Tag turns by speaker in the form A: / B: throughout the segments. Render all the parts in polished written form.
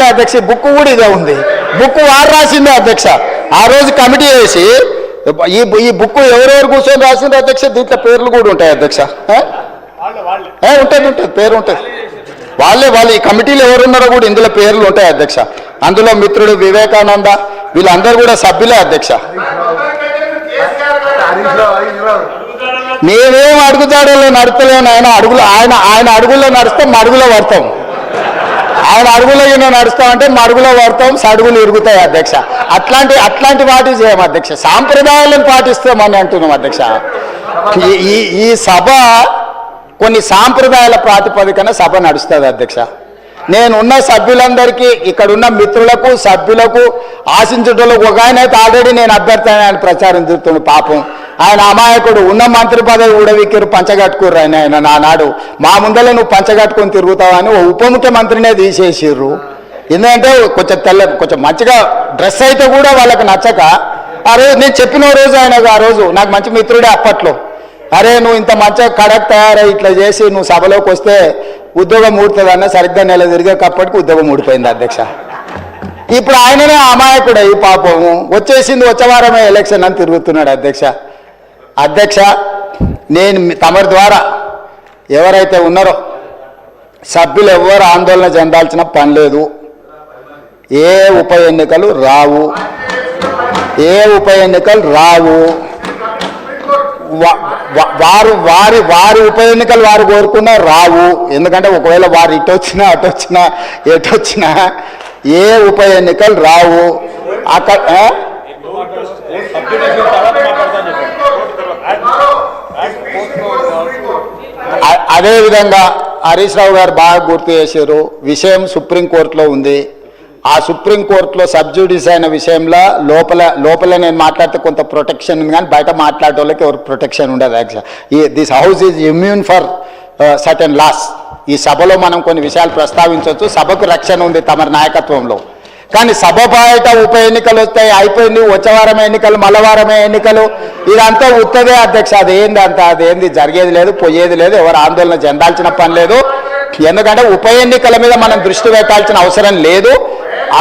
A: రాసిలే అధ్యక్ష, బుక్ కూడా ఇదే ఉంది, బుక్ వారు రాసిందే అధ్యక్ష. ఆ రోజు కమిటీ వేసి ఈ బుక్ ఎవరెవరు కూర్చొని రాసింది అధ్యక్ష, దీంట్లో పేర్లు కూడా ఉంటాయి అధ్యక్ష. ఉంటుంది ఉంటుంది, పేరు ఉంటుంది. వాళ్ళు ఈ కమిటీలో ఎవరున్నారో కూడా ఇందులో పేర్లు ఉంటాయి అధ్యక్ష. అందులో మిత్రుడు వివేకానంద వీళ్ళందరూ కూడా సభ్యులే అధ్యక్ష. మేమేం అడుగుతాడో నడుస్తలేము, ఆయన అడుగుల్లో నడుస్తాం, మడుగులో పడతాం. ఆయన అడుగులో నడుస్తామంటే మడుగులో పడతాం, సడుగులు ఇరుగుతాయి అధ్యక్ష. అట్లాంటి వాటి చేయం అధ్యక్ష, సాంప్రదాయాలను పాటిస్తామని అంటున్నాం అధ్యక్ష. ఈ సభ కొన్ని సాంప్రదాయాల ప్రాతిపదికన సభ నడుస్తుంది అధ్యక్ష. నేనున్న సభ్యులందరికీ, ఇక్కడున్న మిత్రులకు సభ్యులకు ఆశించటోళ్ళకు ఒక ఆయన అయితే ఆల్రెడీ నేను అభ్యర్థి ఆయన ప్రచారం చేస్తున్నాడు. పాపం ఆయన అమాయకుడు, ఉన్న మంత్రి పదవి ఊడవిక్కిరు, పంచగట్టుకుర్రు. ఆయన నానాడు మా ముందర నువ్వు పంచగట్టుకొని తిరుగుతావని ఉప ముఖ్యమంత్రినే తీసేసిర్రు. ఎందుకంటే కొంచెం మంచిగా డ్రెస్ అయితే కూడా వాళ్ళకి నచ్చక, ఆ రోజు నేను చెప్పిన రోజు ఆయనకు, ఆ రోజు నాకు మంచి మిత్రుడే అప్పట్లో, అరే నువ్వు ఇంత మంచిగా కడక్ తయారై ఇట్లా చేసి నువ్వు సభలోకి వస్తే ఉద్యోగం ఊడుతుందన్న, సరిగ్గా నెల తిరిగేటప్పటికి ఉద్యోగం ఊడిపోయింది అధ్యక్ష. ఇప్పుడు ఆయననే అమాయకుడే ఈ పాపము, వచ్చేసింది వచ్చే వారమే ఎలక్షన్ అని తిరుగుతున్నాడు అధ్యక్ష. నేను తమరి ద్వారా ఎవరైతే ఉన్నారో సభ్యులు ఎవరు ఆందోళన చెందాల్సిన పని లేదు. ఏ ఉప ఎన్నికలు రావు, వారి ఉప ఎన్నికలు వారు కోరుకున్నా రావు. ఎందుకంటే ఒకవేళ వారు ఇటొచ్చినా ఎటొచ్చినా ఏ ఉప ఎన్నికలు రావు. అక్కడ అదేవిధంగా హరీష్ రావు గారు బాగా గుర్తు చేశారు, విషయం సుప్రీంకోర్టులో ఉంది. ఆ సుప్రీంకోర్టులో సబ్జుడిస్ అయిన విషయంలో లోపల నేను మాట్లాడితే కొంత ప్రొటెక్షన్ ఉంది, కానీ బయట మాట్లాడే వాళ్ళకి ఎవరు ప్రొటెక్షన్ ఉండదు actual. This house is immune for certain laws. ఈ సభలో మనం కొన్ని విషయాలు ప్రస్తావించవచ్చు, సభకు రక్షణ ఉంది తమ నాయకత్వంలో. కానీ సభ బయట ఉప ఎన్నికలు వస్తాయి, అయిపోయింది, వచ్చే వారమే ఎన్నికలు, మల్లవారమే ఎన్నికలు, ఇదంతా ఉత్తదే అధ్యక్ష. అదేంది జరిగేది లేదు, పోయేది లేదు, ఎవరు ఆందోళన చెందాల్సిన పని లేదు. ఎందుకంటే ఉప ఎన్నికల మీద మనం దృష్టి పెట్టాల్సిన అవసరం లేదు,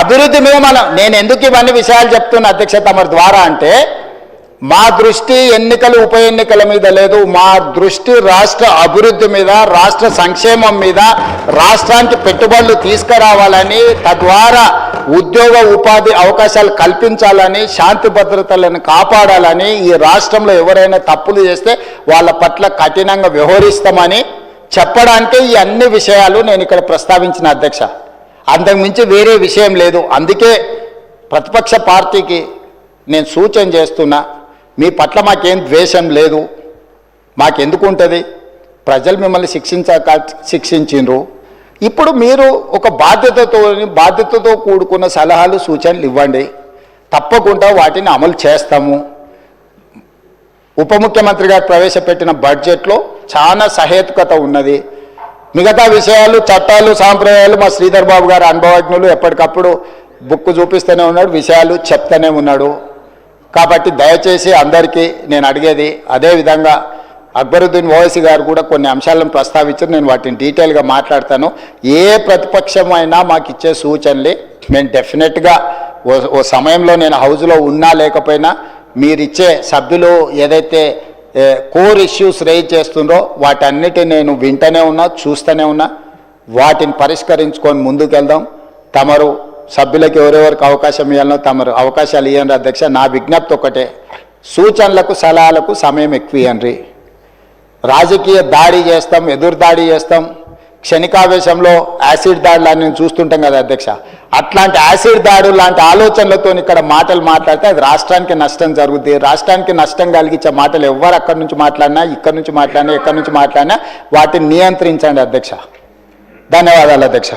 A: అభివృద్ధి మీద నేను ఎందుకు ఇవన్నీ విషయాలు చెప్తున్నా అధ్యక్ష తమరి ద్వారా అంటే, మా దృష్టి ఎన్నికలు ఉప ఎన్నికల మీద లేదు, మా దృష్టి రాష్ట్ర అభివృద్ధి మీద, రాష్ట్ర సంక్షేమం మీద, రాష్ట్రానికి పెట్టుబడులు తీసుకురావాలని, తద్వారా ఉద్యోగ ఉపాధి అవకాశాలు కల్పించాలని, శాంతి భద్రతలను కాపాడాలని, ఈ రాష్ట్రంలో ఎవరైనా తప్పులు చేస్తే వాళ్ళ పట్ల కఠినంగా వ్యవహరిస్తామని చెప్పడానికే ఈ అన్ని విషయాలు నేను ఇక్కడ ప్రస్తావించిన అధ్యక్ష. అంతకుమించి వేరే విషయం లేదు. అందుకే ప్రతిపక్ష పార్టీకి నేను సూచన చేస్తున్నా, మీ పట్ల మాకేం ద్వేషం లేదు, మాకెందుకు ఉంటుంది, ప్రజలు మిమ్మల్ని శిక్షించిండ్రు. ఇప్పుడు మీరు ఒక బాధ్యతతో కూడుకున్న సలహాలు సూచనలు ఇవ్వండి, తప్పకుండా వాటిని అమలు చేస్తాము. ఉప ముఖ్యమంత్రి గారు ప్రవేశపెట్టిన బడ్జెట్లో చాలా సహేతుకత ఉన్నది. మిగతా విషయాలు, చట్టాలు, సాంప్రదాయాలు మా శ్రీధర్ బాబు గారు అనుభవజ్ఞులు, ఎప్పటికప్పుడు బుక్ చూపిస్తూనే ఉన్నాడు, విషయాలు చెప్తూనే ఉన్నాడు. కాబట్టి దయచేసి అందరికీ నేను అడిగేది, అదేవిధంగా అక్బరుద్దీన్ ఓవైసీ గారు కూడా కొన్ని అంశాలను ప్రస్తావించారు, నేను వాటిని డీటెయిల్గా మాట్లాడతాను. ఏ ప్రతిపక్షమైనా మాకు ఇచ్చే సూచనలే మేము డెఫినెట్గా ఓ సమయంలో నేను హౌస్లో ఉన్నా లేకపోయినా మీరిచ్చే సభ్యులు ఏదైతే కోర్ ఇష్యూస్ రేజ్ చేస్తుండ్రో వాటన్నిటిని నేను వింటూనే ఉన్నా, చూస్తూనే ఉన్నా. వాటిని పరిష్కరించుకొని ముందుకెళ్దాం. తమరు సభ్యులకు ఎవరెవరికి అవకాశం ఇవ్వాలనో తమరు అవకాశాలు ఇవ్వండి అధ్యక్ష. నా విజ్ఞప్తి ఒకటే, సూచనలకు సలహాలకు సమయం ఎక్కువ ఇవ్వండి. రాజకీయ దాడి చేస్తాం, ఎదురు దాడి చేస్తాం, క్షణికావేశంలో యాసిడ్ దాడులు చూస్తుంటాం కదా అధ్యక్ష. అట్లాంటి యాసిడ్ దాడులు లాంటి ఆలోచనలతో ఇక్కడ మాటలు మాట్లాడితే అది రాష్ట్రానికి నష్టం జరుగుతుంది. రాష్ట్రానికి నష్టం కలిగించే మాటలు ఎవరు అక్కడి నుంచి మాట్లాడినా, ఇక్కడి నుంచి మాట్లాడినా, ఎక్కడి నుంచి మాట్లాడినా వాటిని నియంత్రించండి అధ్యక్ష. ధన్యవాదాలు అధ్యక్ష.